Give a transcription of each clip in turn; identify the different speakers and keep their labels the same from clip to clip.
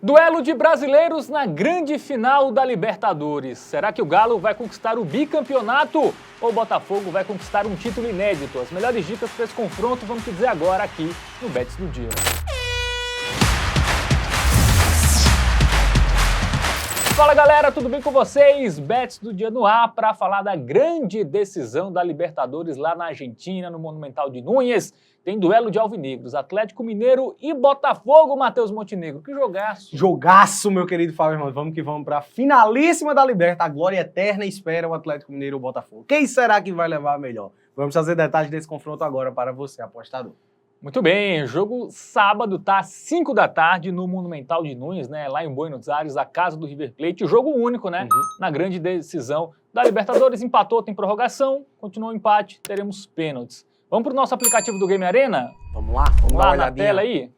Speaker 1: Duelo de brasileiros na grande final da Libertadores. Será que o Galo vai conquistar o bicampeonato ou o Botafogo vai conquistar um título inédito? As melhores dicas para esse confronto vamos te dizer agora aqui no Bets do Dia. Fala galera, tudo bem com vocês? Bets do Dia no ar para falar da grande decisão da Libertadores lá na Argentina, no Monumental de Núñez. Tem duelo de alvinegros, Atlético Mineiro e Botafogo, Matheus Montenegro. Que jogaço!
Speaker 2: Jogaço, meu querido Fábio Hermano. Vamos que vamos para a finalíssima da Liberta. A glória eterna espera o Atlético Mineiro e o Botafogo. Quem será que vai levar a melhor? Vamos trazer detalhes desse confronto agora para você, apostador.
Speaker 1: Muito bem, jogo sábado, tá? 5 da tarde no Monumental de Núñez, né? Lá em Buenos Aires, a casa do River Plate. Jogo único, né? Na grande decisão da Libertadores. Empatou, tem prorrogação. Continuou o empate, teremos pênaltis. Vamos pro nosso aplicativo do Game Arena?
Speaker 2: Vamos lá,
Speaker 1: Vamos lá na tela aí.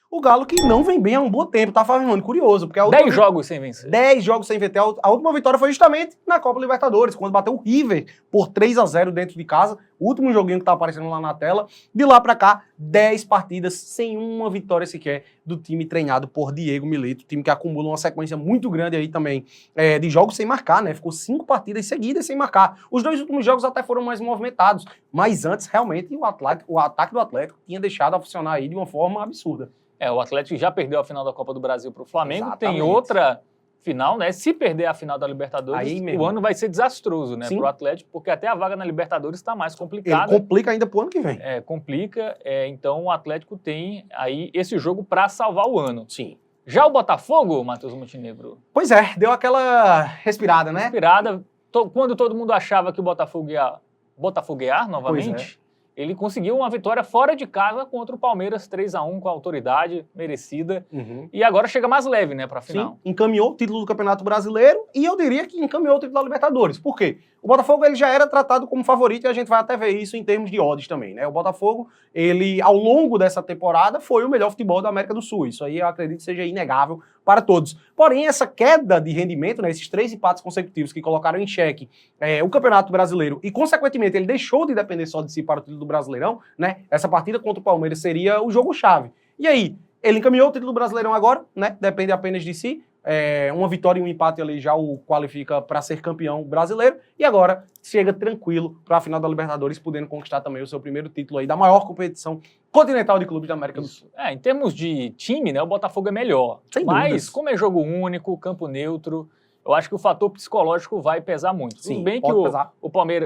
Speaker 2: O Galo que não vem bem há um bom tempo, tá, Fábio Hermano? Curioso, porque...
Speaker 1: 10 jogos sem vencer.
Speaker 2: 10 jogos sem vencer. A última vitória foi justamente na Copa Libertadores, quando bateu o River por 3-0 dentro de casa. O último joguinho que tá aparecendo lá na tela. De lá pra cá, 10 partidas sem uma vitória sequer do time treinado por Diego Milito. Time que acumula uma sequência muito grande aí também de jogos sem marcar, né? Ficou 5 partidas seguidas sem marcar. Os 2 últimos jogos até foram mais movimentados. Mas antes, realmente, o ataque do Atlético tinha deixado a funcionar aí de uma forma absurda.
Speaker 1: O Atlético já perdeu a final da Copa do Brasil para o Flamengo.
Speaker 2: Exatamente.
Speaker 1: Tem outra final, né? Se perder a final da Libertadores,
Speaker 2: aí,
Speaker 1: o ano vai ser desastroso, né? Para o Atlético, porque até a vaga na Libertadores está mais complicada.
Speaker 2: Ele complica ainda pro ano que vem.
Speaker 1: Complica. Então o Atlético tem aí esse jogo para salvar o ano.
Speaker 2: Sim.
Speaker 1: Já o Botafogo, Matheus Montenegro?
Speaker 2: Pois é, deu aquela respirada, né?
Speaker 1: Respirada. Quando todo mundo achava que o Botafogo ia botafoguear novamente... Ele conseguiu uma vitória fora de casa contra o Palmeiras, 3-1, com a autoridade merecida. E agora chega mais leve, né, para a final.
Speaker 2: Sim, encaminhou o título do Campeonato Brasileiro e eu diria que encaminhou o título da Libertadores. Por quê? O Botafogo ele já era tratado como favorito e a gente vai até ver isso em termos de odds também, né? O Botafogo, ele, ao longo dessa temporada, foi o melhor futebol da América do Sul. Isso aí eu acredito que seja inegável para todos. Porém, essa queda de rendimento, né, esses 3 empates consecutivos que colocaram em xeque o Campeonato Brasileiro e, consequentemente, ele deixou de depender só de si para o título do Brasileirão, né? Essa partida contra o Palmeiras seria o jogo-chave. E aí, ele encaminhou o título do Brasileirão agora, né? Depende apenas de si. Uma vitória e um empate ali já o qualifica para ser campeão brasileiro. E agora chega tranquilo para a final da Libertadores, podendo conquistar também o seu primeiro título aí da maior competição continental de clubes da América do Sul.
Speaker 1: Em termos de time, né, o Botafogo é melhor.
Speaker 2: Sem
Speaker 1: Mas,
Speaker 2: dúvidas.
Speaker 1: como é jogo único, campo neutro, eu acho que o fator psicológico vai pesar muito.
Speaker 2: Sim,
Speaker 1: tudo bem que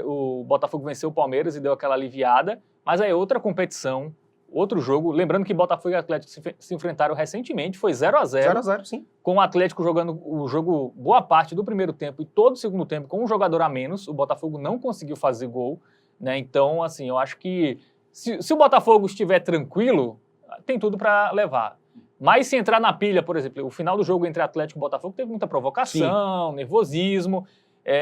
Speaker 1: o Botafogo venceu o Palmeiras e deu aquela aliviada, mas é outra competição. Outro jogo, lembrando que Botafogo e Atlético se enfrentaram recentemente, foi 0-0.
Speaker 2: 0-0, sim.
Speaker 1: Com o Atlético jogando o jogo boa parte do primeiro tempo e todo o segundo tempo com um jogador a menos. O Botafogo não conseguiu fazer gol, né? Então, assim, eu acho que se o Botafogo estiver tranquilo, tem tudo para levar. Mas se entrar na pilha, por exemplo, o final do jogo entre Atlético e Botafogo teve muita provocação, nervosismo.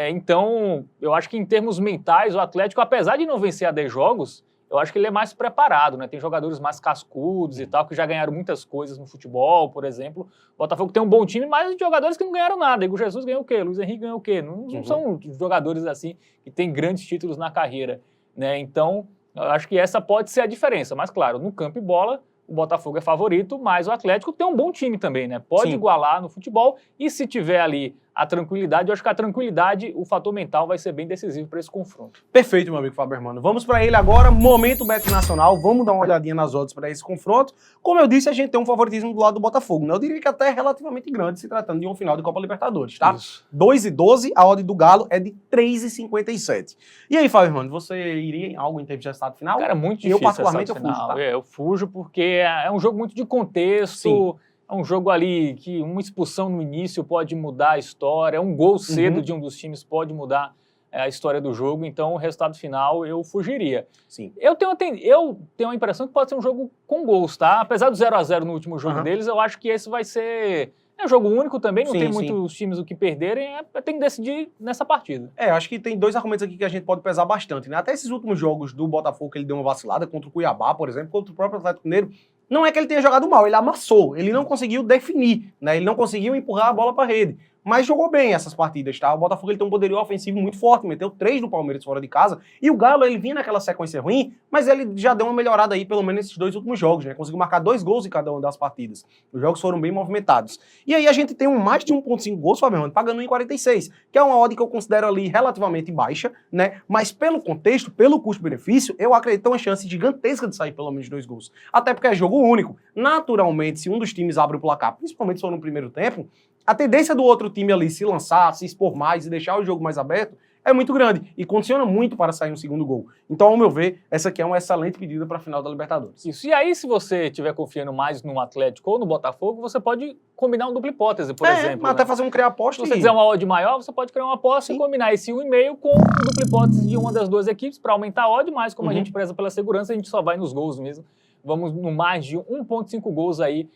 Speaker 1: Então, eu acho que em termos mentais, o Atlético, apesar de não vencer a 10 jogos, eu acho que ele é mais preparado, né? Tem jogadores mais cascudos e tal, que já ganharam muitas coisas no futebol, por exemplo. O Botafogo tem um bom time, mas jogadores que não ganharam nada. Igor Jesus ganhou o quê? Luiz Henrique ganhou o quê? Não são jogadores assim que têm grandes títulos na carreira, né? Então, eu acho que essa pode ser a diferença. Mas, claro, no campo e bola, o Botafogo é favorito, mas o Atlético tem um bom time também, né? Pode igualar no futebol e se tiver ali a tranquilidade, eu acho que a tranquilidade, o fator mental vai ser bem decisivo para esse confronto.
Speaker 2: Perfeito, meu amigo Fábio Hermano. Vamos para ele agora, momento Bet Nacional, vamos dar uma olhadinha nas odds para esse confronto. Como eu disse, a gente tem um favoritismo do lado do Botafogo, né? Eu diria que até é relativamente grande, se tratando de uma final de Copa Libertadores, tá? 2,12, a odd do Galo é de 3,57. E aí, Fábio Hermano, você iria em algo em termos de resultado final?
Speaker 1: Cara, muito difícil.
Speaker 2: Eu, particularmente, eu fujo, tá?
Speaker 1: Eu fujo porque é um jogo muito de contexto. Sim. É um jogo ali que uma expulsão no início pode mudar a história, um gol cedo de um dos times pode mudar a história do jogo, então o resultado final eu fugiria.
Speaker 2: Sim. Eu
Speaker 1: tenho a impressão que pode ser um jogo com gols, tá? Apesar do 0-0 no último jogo deles, eu acho que esse vai ser... É um jogo único também, não tem muitos times o que perderem, tem que decidir nessa partida.
Speaker 2: Acho que tem 2 argumentos aqui que a gente pode pesar bastante, né? Até esses últimos jogos do Botafogo, que ele deu uma vacilada contra o Cuiabá, por exemplo, contra o próprio Atlético Mineiro, não é que ele tenha jogado mal, ele amassou, ele não conseguiu definir, né? Ele não conseguiu empurrar a bola para a rede. mas jogou bem essas partidas, tá? O Botafogo ele tem um poderio ofensivo muito forte, meteu 3 do Palmeiras fora de casa, e o Galo ele vinha naquela sequência ruim, mas ele já deu uma melhorada aí, pelo menos nesses 2 últimos jogos, né? Conseguiu marcar 2 gols em cada uma das partidas. Os jogos foram bem movimentados. E aí a gente tem mais de 1,5 gols, Fabiano, pagando 1,46, que é uma odd que eu considero ali relativamente baixa, né? Mas pelo contexto, pelo custo-benefício, eu acredito em uma chance gigantesca de sair pelo menos 2 gols. Até porque é jogo único. Naturalmente, se um dos times abre o placar, principalmente se for no primeiro tempo, a tendência do outro time ali se lançar, se expor mais e deixar o jogo mais aberto é muito grande e condiciona muito para sair um segundo gol. Então, ao meu ver, essa aqui é uma excelente pedida para a final da Libertadores.
Speaker 1: Isso. E aí, se você estiver confiando mais no Atlético ou no Botafogo, você pode combinar um dupla hipótese, por exemplo.
Speaker 2: Mas até fazer um criar aposta.
Speaker 1: Se você quiser uma odd maior, você pode criar uma aposta e combinar esse 1,5 com a dupla hipótese de uma das duas equipes para aumentar a odd, mas como a gente preza pela segurança, a gente só vai nos gols mesmo. Vamos no mais de 1,5 gols aí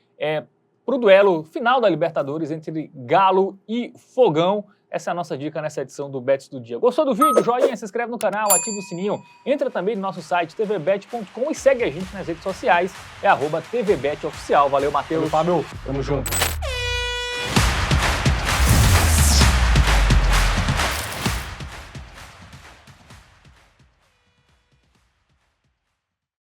Speaker 1: para o duelo final da Libertadores entre Galo e Fogão. Essa é a nossa dica nessa edição do Bets do Dia. Gostou do vídeo? Joinha, se inscreve no canal, ativa o sininho. Entra também no nosso site tvbet.com e segue a gente nas redes sociais. É @tvbetoficial. Valeu, Matheus.
Speaker 2: Fábio, tamo junto.